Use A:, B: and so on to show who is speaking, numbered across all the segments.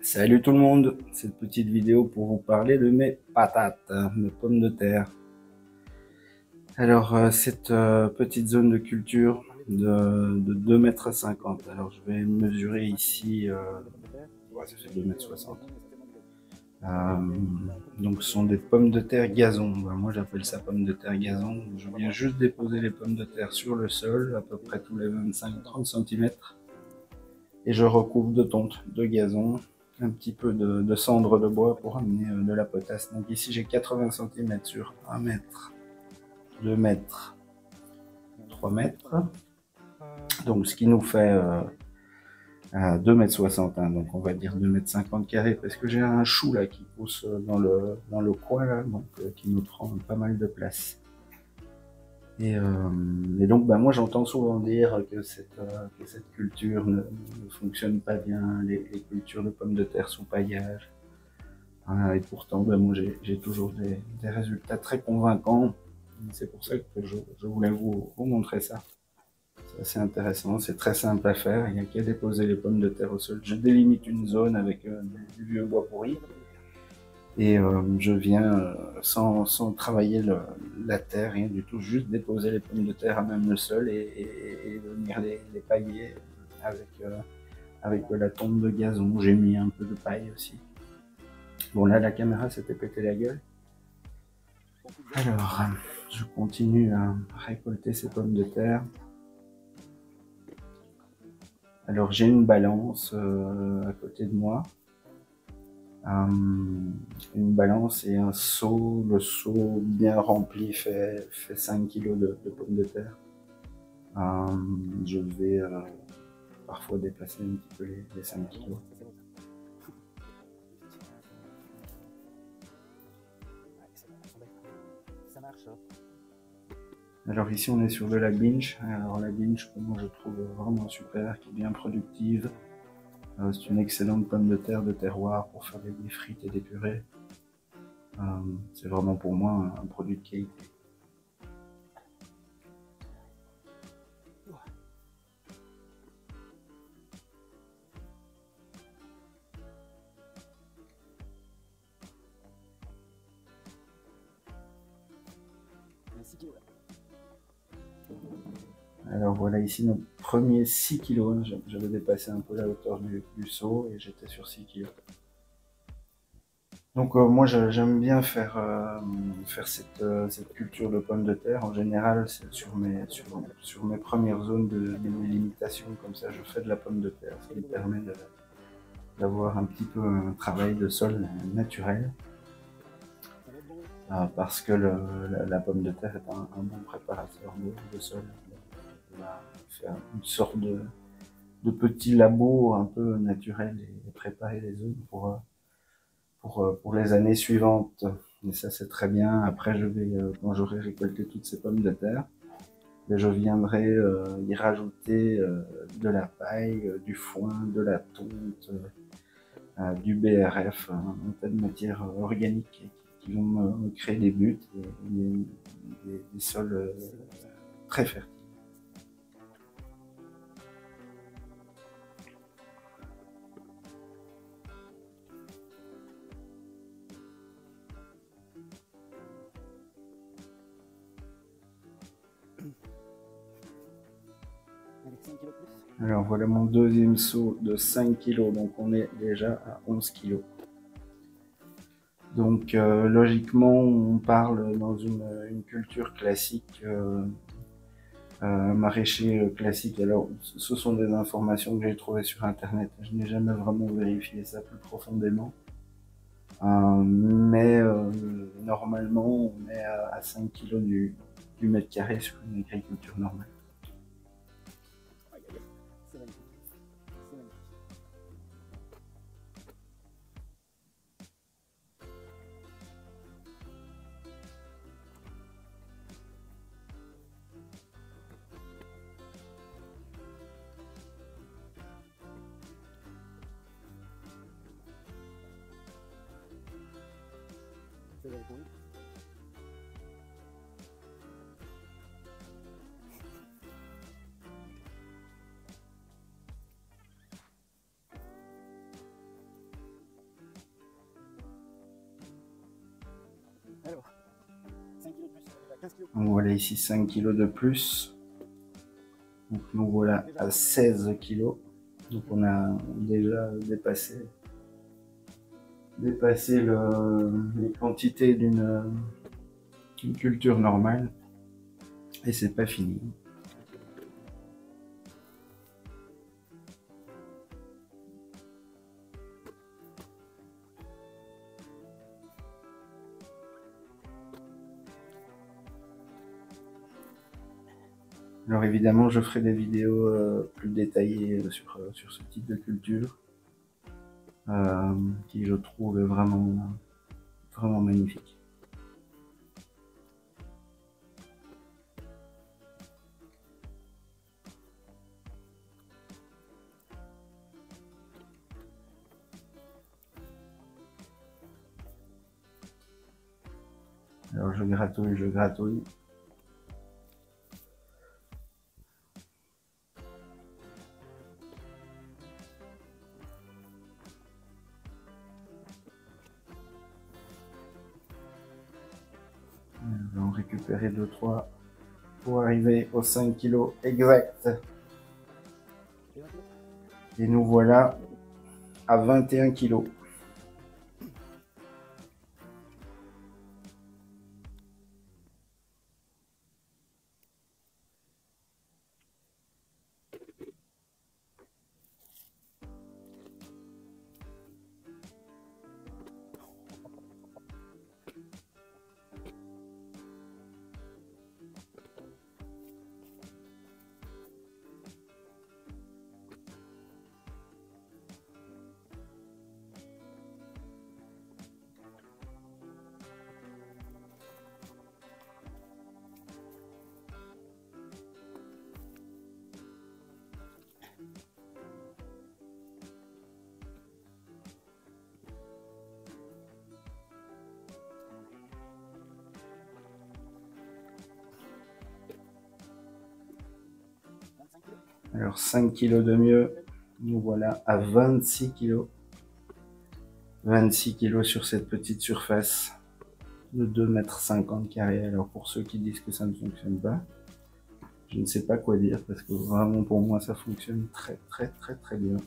A: Salut tout le monde, cette petite vidéo pour vous parler de mes patates, mes pommes de terre. Alors cette petite zone de culture de 2,50 m. Alors je vais mesurer ici, ça fait 2,60 m. Donc ce sont des pommes de terre gazon. Moi j'appelle ça pommes de terre gazon. Je viens juste déposer les pommes de terre sur le sol, à peu près tous les 25-30 cm. Et je recouvre de tonte, de gazon, un petit peu de cendre de bois pour amener de la potasse. Donc ici j'ai 80 cm sur 1 mètre, 2 mètres, 3 mètres. Donc ce qui nous fait 2,60 m. Donc on va dire 2,50 m carrés parce que j'ai un chou là qui pousse dans le coin là, donc qui nous prend pas mal de place. Et donc moi j'entends souvent dire que cette culture ne fonctionne pas bien, les cultures de pommes de terre sous paillage. Et pourtant moi j'ai toujours des résultats très convaincants. C'est pour ça que je voulais vous montrer ça. C'est assez intéressant, c'est très simple à faire, il n'y a qu'à déposer les pommes de terre au sol. Je délimite une zone avec du vieux bois pourri. Et je viens sans travailler la terre, rien du tout, juste déposer les pommes de terre à même le sol et venir les pailler avec de la tonte de gazon. J'ai mis un peu de paille aussi. Bon là la caméra s'était pété la gueule. Alors je continue à récolter ces pommes de terre. Alors j'ai une balance à côté de moi. Une balance et un seau. Le seau bien rempli fait 5 kg de pommes de terre. Je vais parfois dépasser un petit peu les 5 kg. Alors ici on est sur de la binge. Alors la binge que moi je trouve vraiment super, qui est bien productive. C'est une excellente pomme de terre de terroir pour faire des frites et des purées. C'est vraiment pour moi un produit de qualité. Alors voilà ici nos premiers 6 kg. J'avais dépassé un peu la hauteur du seau et j'étais sur 6 kg. Donc moi j'aime bien faire cette culture de pommes de terre. En général c'est sur mes premières zones de limitation, comme ça je fais de la pomme de terre, ce qui me permet d'avoir un petit peu un travail de sol naturel. Parce que la pomme de terre est un bon préparateur de sol. On va faire une sorte de petit labo un peu naturel et préparer les zones pour les années suivantes. Et ça c'est très bien. Après quand j'aurai récolté toutes ces pommes de terre, je viendrai y rajouter de la paille, du foin, de la tonte, du BRF, un tas de matières organiques qui vont me créer des buttes et des sols très fertiles. Alors voilà mon deuxième seau de 5 kg, donc on est déjà à 11 kg. Donc logiquement on parle dans une culture classique, maraîcher classique. Alors ce sont des informations que j'ai trouvées sur internet, je n'ai jamais vraiment vérifié ça plus profondément. Mais normalement on est à 5 kg du mètre carré sur une agriculture normale. Donc voilà ici 5 kg de plus. Donc nous voilà à 16 kg. Donc on a déjà dépassé les quantités d'une culture normale. Et c'est pas fini. Alors évidemment, je ferai des vidéos plus détaillées sur ce type de culture, qui je trouve vraiment magnifique. Alors je gratouille. Je vais en récupérer 2-3 pour arriver aux 5 kg exact. Et nous voilà à 21 kg. Alors 5 kg de mieux, nous voilà à 26 kg. 26 kg sur cette petite surface de 2,50 m carrés. Alors pour ceux qui disent que ça ne fonctionne pas, je ne sais pas quoi dire parce que vraiment pour moi ça fonctionne très bien.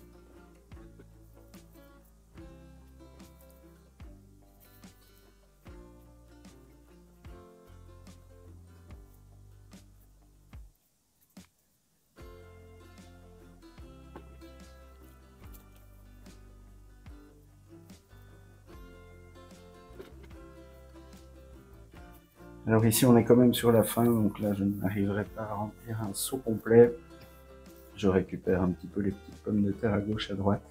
A: Alors ici on est quand même sur la fin, donc là je n'arriverai pas à remplir un seau complet. Je récupère un petit peu les petites pommes de terre à gauche, à droite.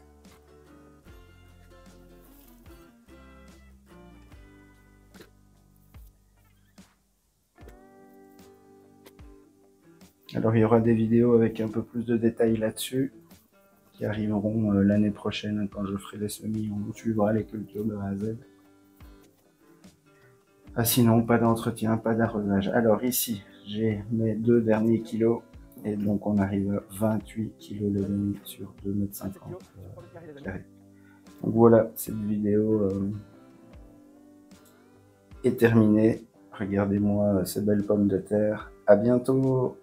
A: Alors il y aura des vidéos avec un peu plus de détails là-dessus, qui arriveront l'année prochaine quand je ferai les semis, on suivra les cultures de A à Z. Ah, sinon, pas d'entretien, pas d'arrosage. Alors ici, j'ai mes 2 derniers kilos. Et donc on arrive à 28 kg de demi sur 2,50 m carrés. Donc voilà, cette vidéo est terminée. Regardez-moi ces belles pommes de terre. À bientôt!